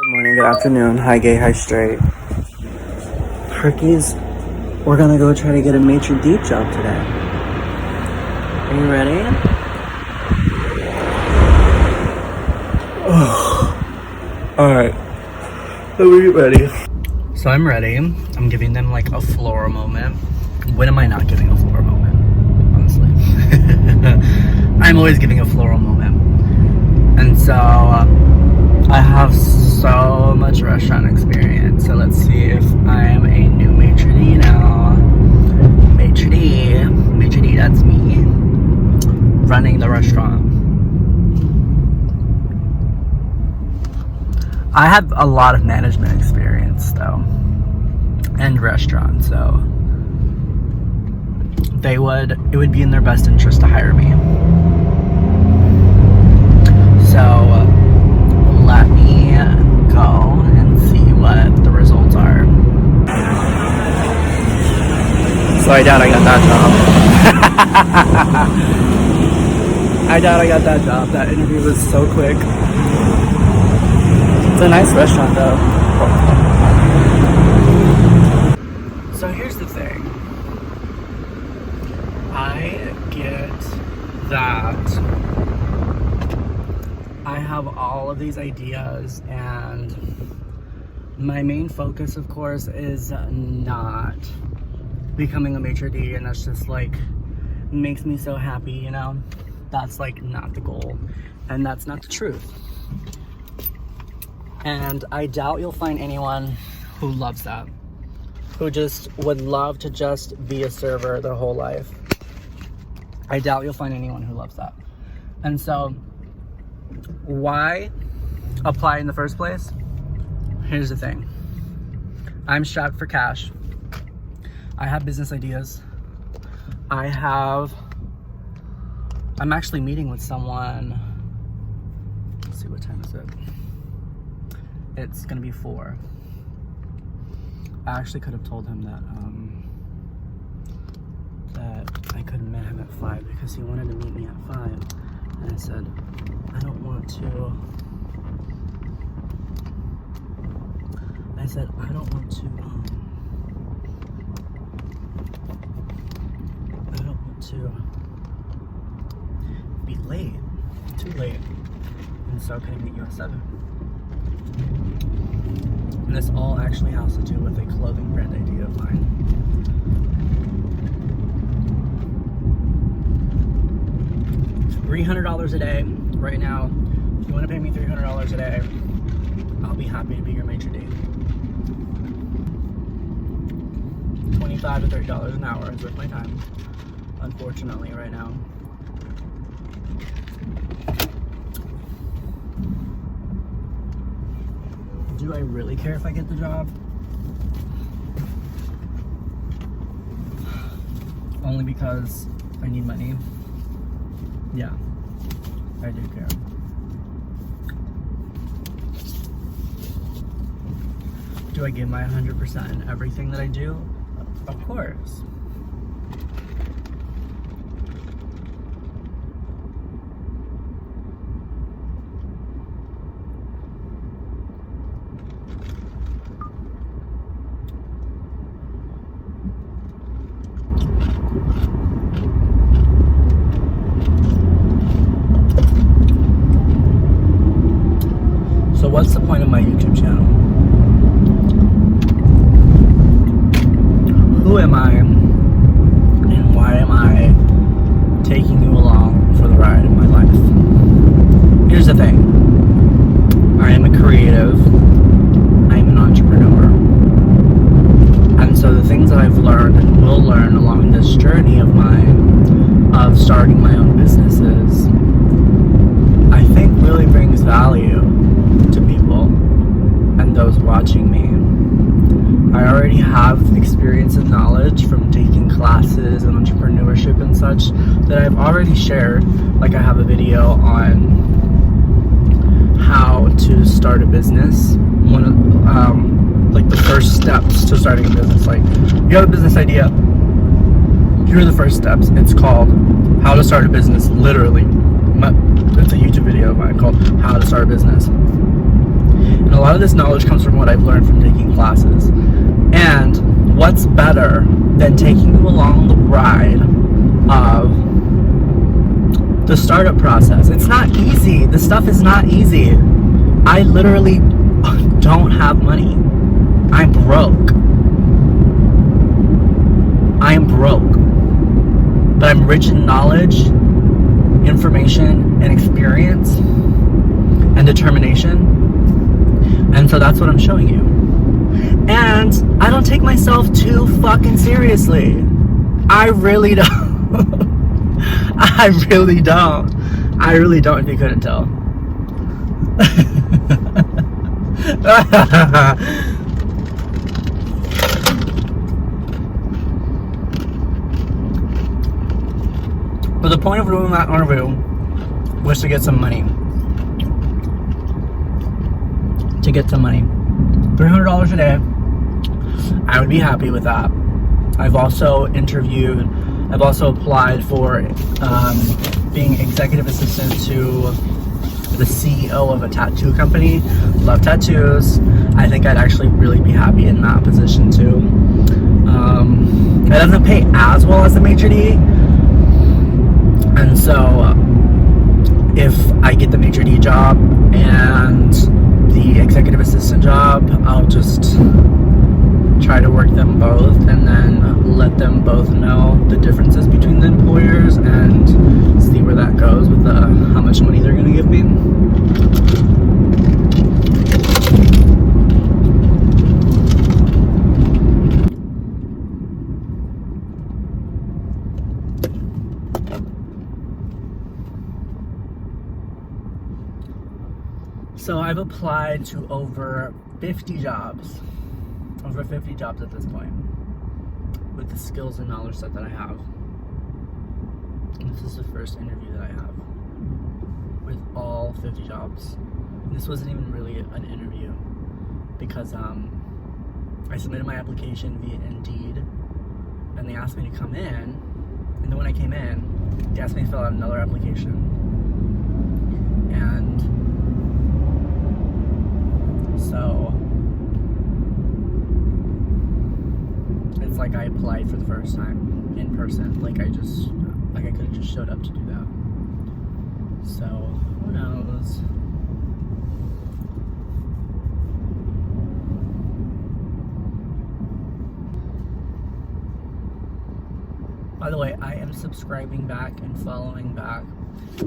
Good morning, good afternoon, hi gay, hi straight. Herkies, we're gonna go try to get a maitre d' job today. Are you ready? Oh. Alright, let me get ready. So I'm ready. I'm giving them like a floral moment. When am I not giving a floral moment? Honestly. I'm always giving a floral moment. And so I have so much restaurant experience, so let's see if I'm a new maitre d' now. Maitre d', that's me running the restaurant. I have a lot of management experience though, and restaurant, so it would be in their best interest to hire me. So let me go and see what the results are. So I doubt I got that job. I doubt I got that job. That interview was so quick. It's a nice restaurant though. So here's the thing. I get that I have all of these ideas, and my main focus, of course, is not becoming a maitre d', and that's just like makes me so happy, you know? That's like not the goal, and that's not the truth. And I doubt you'll find anyone who loves that, who just would love to just be a server their whole life. I doubt you'll find anyone who loves that. And so why apply in the first place? Here's the thing. I'm strapped for cash. I have business ideas. I'm actually meeting with someone. Let's see, what time is it? It's gonna be 4. I actually could have told him that I could have met him at 5 because he wanted to meet me at 5. And I said, I don't want to be late, too late. And so can I meet you at 7? And this all actually has to do with a clothing brand idea of mine. $300 a day right now. If you want to pay me $300 a day, I'll be happy to be your maitre d'. $25 to $30 an hour is worth my time, unfortunately, right now. Do I really care if I get the job? Only because I need money. Yeah, I do care. Do I give my 100% in everything that I do? Of course. So what's the point of my YouTube channel? Who am I, and why am I taking you along for the ride in my life? Here's the thing. I am a creative. I am an entrepreneur. And so the things that I've learned and will learn along this journey of mine, of starting my own businesses, I think really brings value to people and those watching me. I already have experience and knowledge from taking classes and entrepreneurship and such that I've already shared. Like I have a video on how to start a business. One of like the first steps to starting a business. Like you have a business idea, here are the first steps. It's called How to Start a Business, literally. It's a YouTube video of mine called How to Start a Business. And a lot of this knowledge comes from what I've learned from taking classes. And what's better than taking you along the ride of the startup process? It's not easy. This stuff is not easy. I literally don't have money. I'm broke. I am broke. But I'm rich in knowledge, information, and experience, and determination. And so that's what I'm showing you. And I don't take myself too fucking seriously. I really don't. I really don't. I really don't, if you couldn't tell. But the point of doing that interview was to get some money. To get some money. $300 a day. I would be happy with that. I've also applied for being executive assistant to the CEO of a tattoo company. Love tattoos. I think I'd actually really be happy in that position too. It doesn't pay as well as the maitre d', and so if I get the maitre d' job and the executive assistant job, I'll just try to work them both and then let them both know the differences between the employers and see where that goes with how much money they're going to give me. So I've applied to over 50 jobs. Over 50 jobs at this point, with the skills and knowledge set that I have. And this is the first interview that I have with all 50 jobs. And this wasn't even really an interview because I submitted my application via Indeed, and they asked me to come in. And then when I came in, they asked me to fill out another application. And so it's like I applied for the first time in person. Like I could have just showed up to do that. So who knows? By the way, I am subscribing back and following back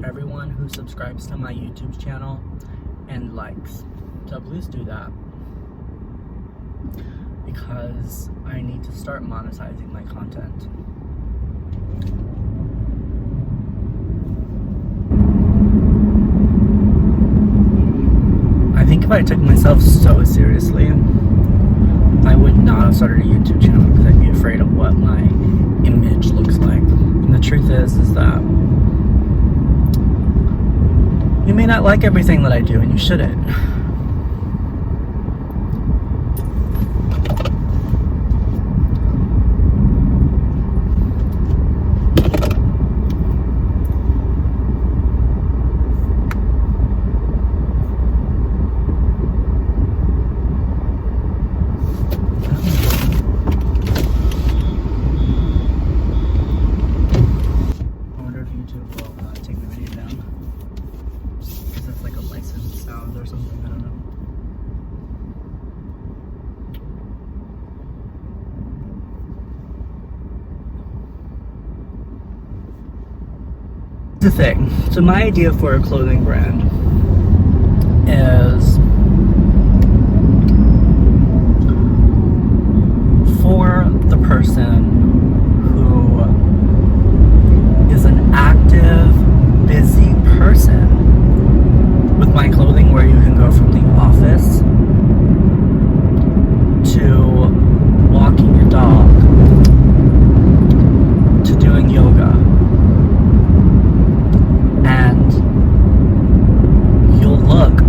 everyone who subscribes to my YouTube channel and likes. So please do that, because I need to start monetizing my content. I think if I took myself so seriously, I would not have started a YouTube channel because I'd be afraid of what my image looks like. And the truth is that you may not like everything that I do, and you shouldn't. The thing. So my idea for a clothing brand is for the person who is an active, busy person. With my clothing, where you can go from the office to walking your dog to doing yoga. And you'll look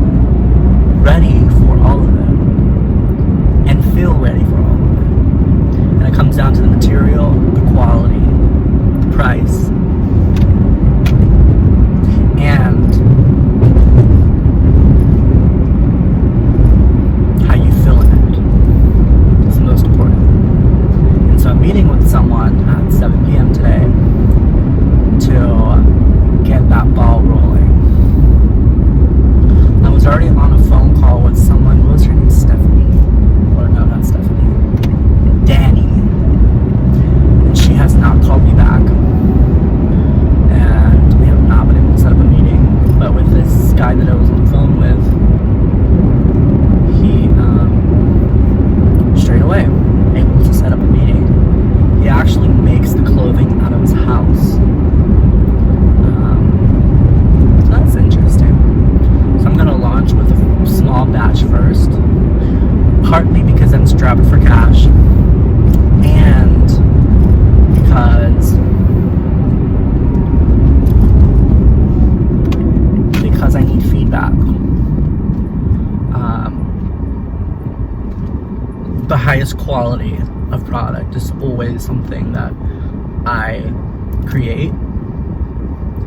partly because I'm strapped for cash, and because I need feedback. The highest quality of product is always something that I create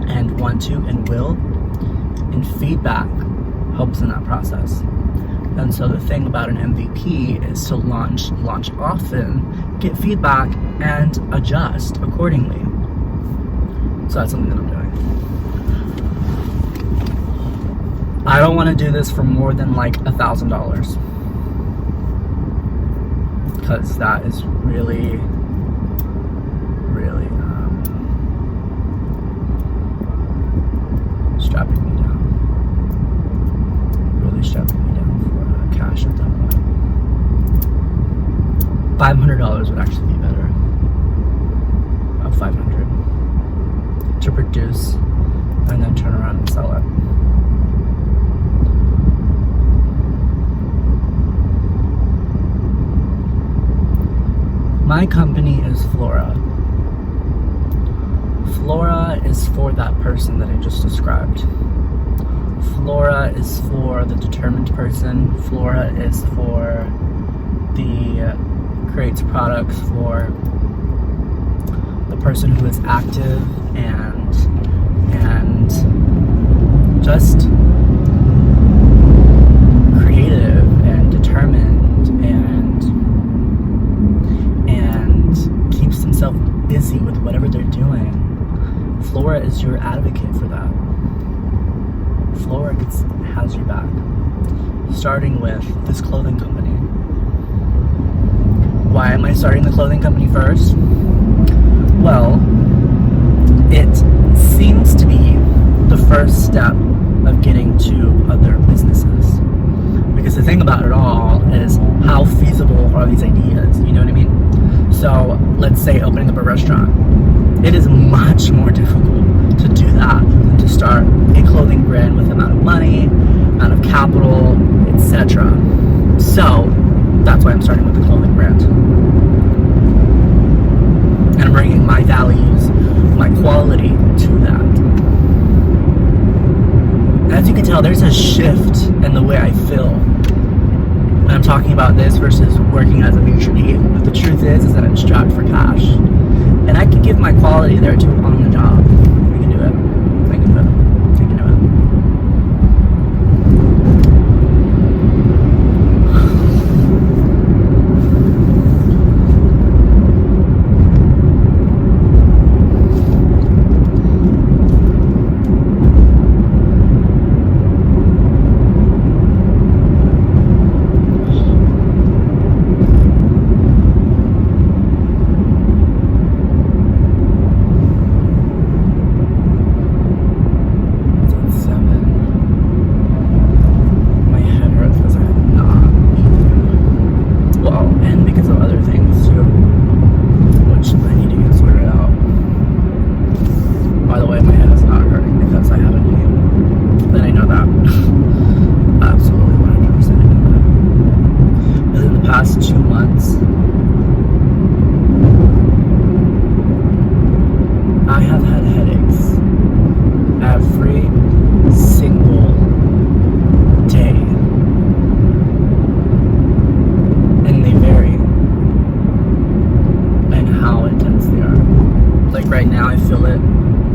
and want to and will, and feedback helps in that process. And so the thing about an MVP is to launch often, get feedback, and adjust accordingly. So that's something that I'm doing. I don't want to do this for more than like $1,000, because that is really strapping me down. Really strapping me down for cash at that point. $500 would actually be better. About $500 to produce and then turn around and sell it. My company is Flora. Flora is for that person that I just described. Flora is for the determined person. Flora is for the creates products for the person who is active and just creative and determined and keeps himself busy with whatever they're doing. Flora is your advocate for that. Flora has your back. Starting with this clothing company. Why am I starting the clothing company first? Well, it seems to be the first step of getting to other businesses. Because the thing about it all is, how feasible are these ideas? You know what I mean? So let's say opening up a restaurant. It is much more difficult to do that than to start a clothing brand with the amount of money, amount of capital, etc. So that's why I'm starting with the clothing brand. And I'm bringing my values, my quality to that. And as you can tell, there's a shift in the way I feel when I'm talking about this versus working as a maitre d'. But the truth is that I'm strapped for cash. And I can give my quality there too on the job. I can do it. I can do it. I can do it. Past 2 months, I have had headaches every single day, and they vary in how intense they are. Like right now, I feel it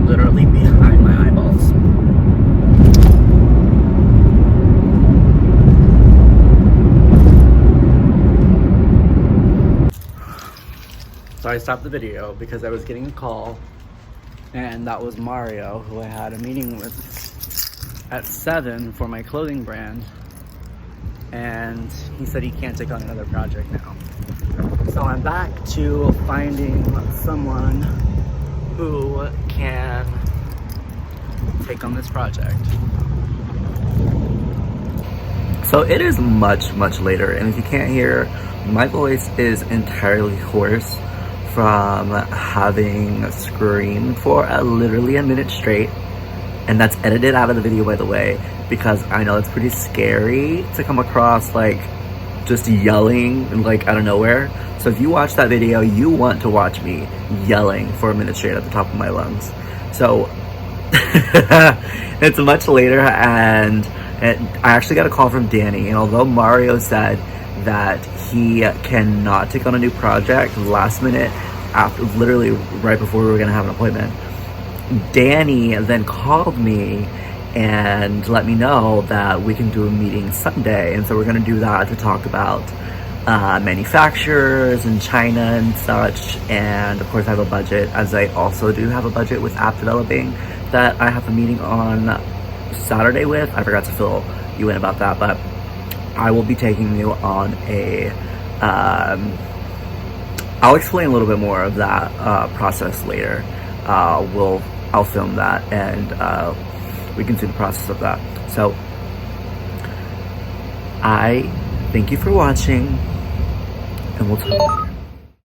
literally behind my eyeballs. So I stopped the video because I was getting a call, and that was Mario, who I had a meeting with at 7 for my clothing brand, and he said he can't take on another project now. So I'm back to finding someone who can take on this project. So it is much, much later, and if you can't hear, my voice is entirely hoarse from having screamed for literally a minute straight, and that's edited out of the video, by the way, because I know it's pretty scary to come across like just yelling like out of nowhere. So if you watch that video, you want to watch me yelling for a minute straight at the top of my lungs. So it's much later, and I actually got a call from Danny, and although Mario said that he cannot take on a new project last minute, after literally right before we were gonna have an appointment, Danny then called me and let me know that we can do a meeting Sunday. And so we're gonna do that to talk about manufacturers in China and such. And of course I have a budget, as I also do have a budget with app developing that I have a meeting on Saturday with. I forgot to fill you in about that, but I will be taking you on a I'll explain a little bit more of that process later. I'll film that, and we can see the process of that. So I thank you for watching, and we'll talk.